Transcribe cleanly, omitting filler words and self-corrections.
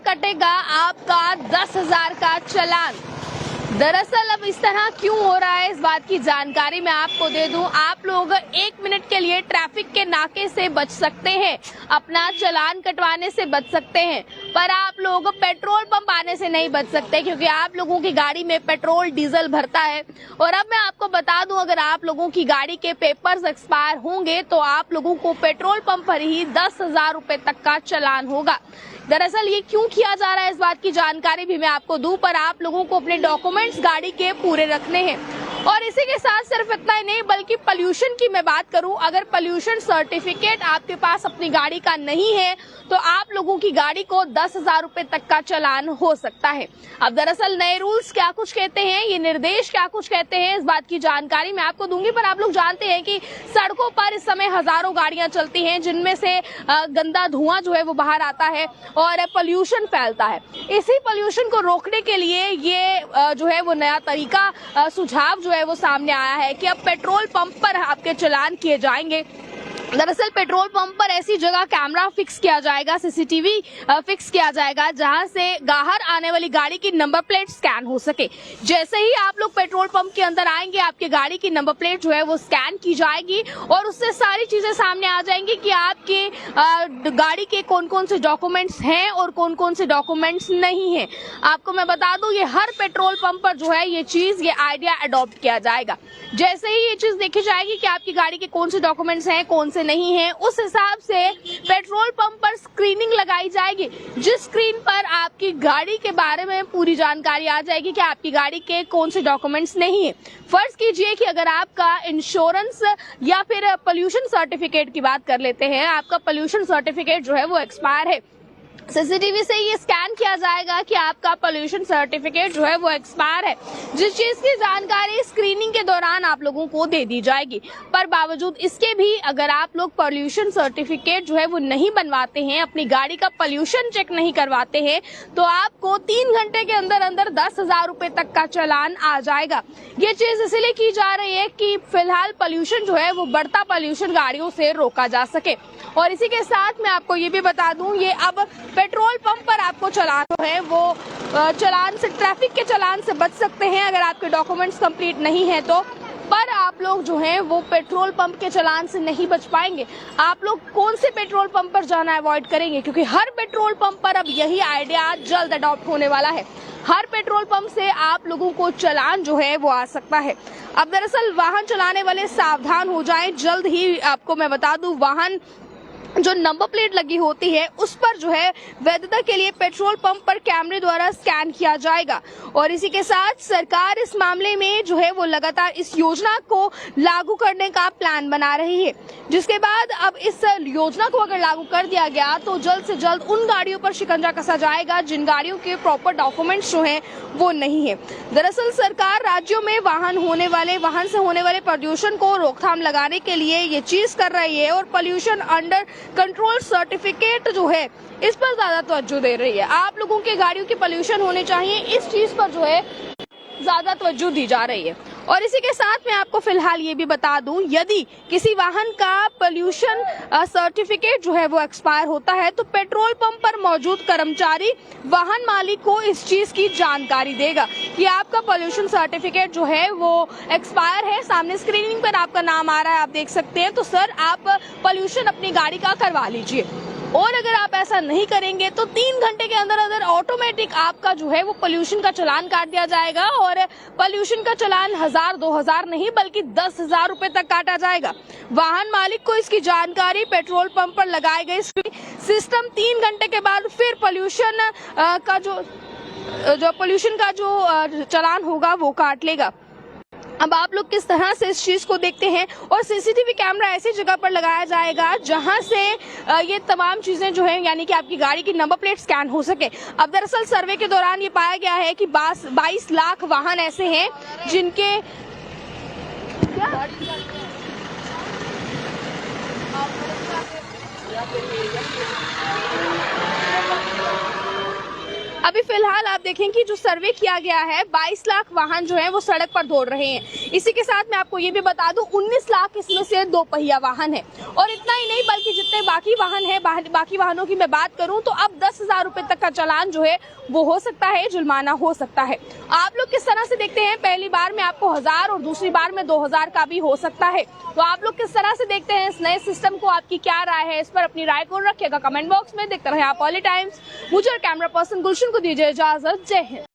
कटेगा आपका 10,000 का चालान। दरअसल अब इस तरह क्यों हो रहा है, इस बात की जानकारी मैं आपको दे दूं। आप लोग 1 मिनट के लिए ट्रैफिक के नाके से बच सकते हैं, अपना चालान कटवाने से बच सकते हैं, पर आप लोग पेट्रोल पंप आने से नहीं बच सकते, क्योंकि आप लोगों की गाड़ी में पेट्रोल डीजल भरता है। और अब मैं आपको बता दूं, अगर आप लोगों की गाड़ी के पेपर्स एक्सपायर होंगे तो आप लोगों को पेट्रोल पंप पर ही 10,000 रुपए तक का चालान होगा। दरअसल ये क्यों किया जा रहा है, इस बात की जानकारी भी मैं आपको दूं, पर आप लोगों को अपने डॉक्यूमेंट्स गाड़ी के पूरे रखने हैं। और इसी के साथ सिर्फ इतना ही नहीं, बल्कि पोल्यूशन की मैं बात करूं, अगर पोल्यूशन सर्टिफिकेट आपके पास अपनी गाड़ी का नहीं है तो आप लोगों की गाड़ी को 10,000 रुपए तक का चालान हो सकता है। अब दरअसल नए रूल्स क्या कुछ कहते हैं, ये निर्देश क्या कुछ कहते हैं, इस बात की जानकारी मैं आपको दूंगी। पर आप लोग जानते हैं कि सड़कों पर इस समय हजारों गाड़ियां चलती हैं, जिनमें से गंदा धुआं जो है वो बाहर आता है और पोल्यूशन फैलता है। इसी पोल्यूशन को रोकने के लिए ये जो है वो नया तरीका, सुझाव जो है वो सामने आया है कि अब पेट्रोल पंप पर आपके चालान किए जाएंगे। दरअसल पेट्रोल पंप पर ऐसी जगह कैमरा फिक्स किया जाएगा, सीसीटीवी फिक्स किया जाएगा, जहां से बाहर आने वाली गाड़ी की नंबर प्लेट स्कैन हो सके। जैसे ही आप लोग पेट्रोल पंप के अंदर आएंगे, आपकी गाड़ी की नंबर प्लेट जो है वो स्कैन की जाएगी और उससे सारी चीजें सामने आ जाएंगी कि आपकी गाड़ी के कौन कौन से डॉक्यूमेंट्स हैं और कौन कौन से डॉक्यूमेंट्स नहीं हैं। आपको मैं बता दूं, ये हर पेट्रोल पंप पर जो है ये आइडिया अडॉप्ट किया जाएगा। जैसे ही ये चीज देखी जाएगी कि आपकी गाड़ी के कौन से डॉक्यूमेंट्स हैं, कौन से नहीं है, उस हिसाब से पेट्रोल पंप पर स्क्रीनिंग लगाई जाएगी, जिस स्क्रीन पर आपकी गाड़ी के बारे में पूरी जानकारी आ जाएगी कि आपकी गाड़ी के कौन से डॉक्यूमेंट्स नहीं है। फर्ज कीजिए कि अगर आपका इंश्योरेंस या फिर पोल्यूशन सर्टिफिकेट की बात कर लेते हैं, आपका पोल्यूशन सर्टिफिकेट जो है वो एक्सपायर है, सीसीटीवी से ये स्कैन किया जाएगा कि आपका पोल्यूशन सर्टिफिकेट जो है वो एक्सपायर है, जिस चीज की जानकारी स्क्रीनिंग के दौरान आप लोगों को दे दी जाएगी। पर बावजूद इसके भी अगर आप लोग पोल्यूशन सर्टिफिकेट जो है वो नहीं बनवाते हैं, अपनी गाड़ी का पोल्यूशन चेक नहीं करवाते हैं, तो आपको 3 घंटे के अंदर अंदर 10,000 रुपए तक का चालान आ जाएगा। ये चीज इसलिए की जा रही है कि फिलहाल पोल्यूशन जो है वो बढ़ता पोल्यूशन गाड़ियों से रोका जा सके। और इसी के साथ मैं आपको ये भी बता दूं, ये अब पेट्रोल पंप पर आपको चालान है वो चालान से, ट्रैफिक के चालान से बच सकते हैं अगर आपके डॉक्यूमेंट्स कंप्लीट नहीं है तो। पर आप लोग जो हैं वो पेट्रोल पंप के चालान से नहीं बच पाएंगे। आप लोग कौन से पेट्रोल पंप पर जाना अवॉइड करेंगे, क्योंकि हर पेट्रोल पंप पर अब यही आइडिया जल्द अडॉप्ट होने वाला है। हर पेट्रोल पंप से आप लोगों को चालान जो है वो आ सकता है। अब दरअसल वाहन चलाने वाले सावधान हो जाएं, जल्द ही आपको मैं बता दूं, वाहन जो नंबर प्लेट लगी होती है उस पर जो है वैधता के लिए पेट्रोल पंप पर कैमरे द्वारा स्कैन किया जाएगा। और इसी के साथ सरकार इस मामले में जो है वो लगातार इस योजना को लागू करने का प्लान बना रही है, जिसके बाद अब इस योजना को अगर लागू कर दिया गया तो जल्द से जल्द उन गाड़ियों पर शिकंजा कसा जाएगा जिन गाड़ियों के प्रॉपर डॉक्यूमेंट्स जो हैं वो नहीं है। दरअसल सरकार राज्यों में वाहन से होने वाले प्रदूषण को रोकथाम लगाने के लिए ये चीज कर रही है और पोल्यूशन अंडर कंट्रोल सर्टिफिकेट जो है इस पर ज्यादा तवज्जो दे रही है। आप लोगों के गाड़ियों की पोल्यूशन होने चाहिए, इस चीज पर जो है ज्यादा तवज्जो दी जा रही है। और इसी के साथ मैं आपको फिलहाल ये भी बता दूं, यदि किसी वाहन का पोल्यूशन सर्टिफिकेट जो है वो एक्सपायर होता है तो पेट्रोल पंप पर मौजूद कर्मचारी वाहन मालिक को इस चीज की जानकारी देगा कि आपका पोल्यूशन सर्टिफिकेट जो है वो एक्सपायर है। सामने स्क्रीनिंग पर आपका नाम आ रहा है, आप देख सकते हैं, तो सर आप पोल्यूशन अपनी गाड़ी का करवा लीजिए। और अगर आप ऐसा नहीं करेंगे तो 3 घंटे के अंदर अंदर ऑटोमेटिक आपका जो है वो पोल्यूशन का चालान काट दिया जाएगा। और पोल्यूशन का चालान 1,000-2,000 नहीं बल्कि 10,000 रुपए तक काटा जाएगा। वाहन मालिक को इसकी जानकारी पेट्रोल पंप पर लगाए गए सिस्टम 3 घंटे के बाद फिर पोल्यूशन का जो चालान होगा वो काट लेगा। अब आप लोग किस तरह से इस चीज को देखते हैं। और सीसीटीवी कैमरा ऐसी जगह पर लगाया जाएगा जहां से ये तमाम चीजें जो है, यानी कि आपकी गाड़ी की नंबर प्लेट स्कैन हो सके। अब दरअसल सर्वे के दौरान ये पाया गया है कि 22 लाख वाहन ऐसे हैं जिनके अभी फिलहाल आप देखें कि जो सर्वे किया गया है 22 लाख वाहन जो है वो सड़क पर दौड़ रहे हैं। इसी के साथ मैं आपको ये भी बता दूं 19 लाख इसमें से 2 पहिया वाहन है। और इतना ही नहीं बल्कि जितने बाकी वाहन है, बाकी वाहनों की मैं बात करूं तो अब 10,000 रुपए तक का चालान जो है वो हो सकता है, जुर्माना हो सकता है। आप लोग किस तरह से देखते हैं? पहली बार में आपको 1000 और दूसरी बार में 2000 का भी हो सकता है। तो आप लोग किस तरह से देखते हैं इस नए सिस्टम को? आपकी क्या राय है? इस पर अपनी राय को रखिएगा कमेंट बॉक्स में। देखते रहे आप पॉलिटाइम्स। मुझे और कैमरा पर्सन गुलशन को दीजिए इजाजत। जय हिंद।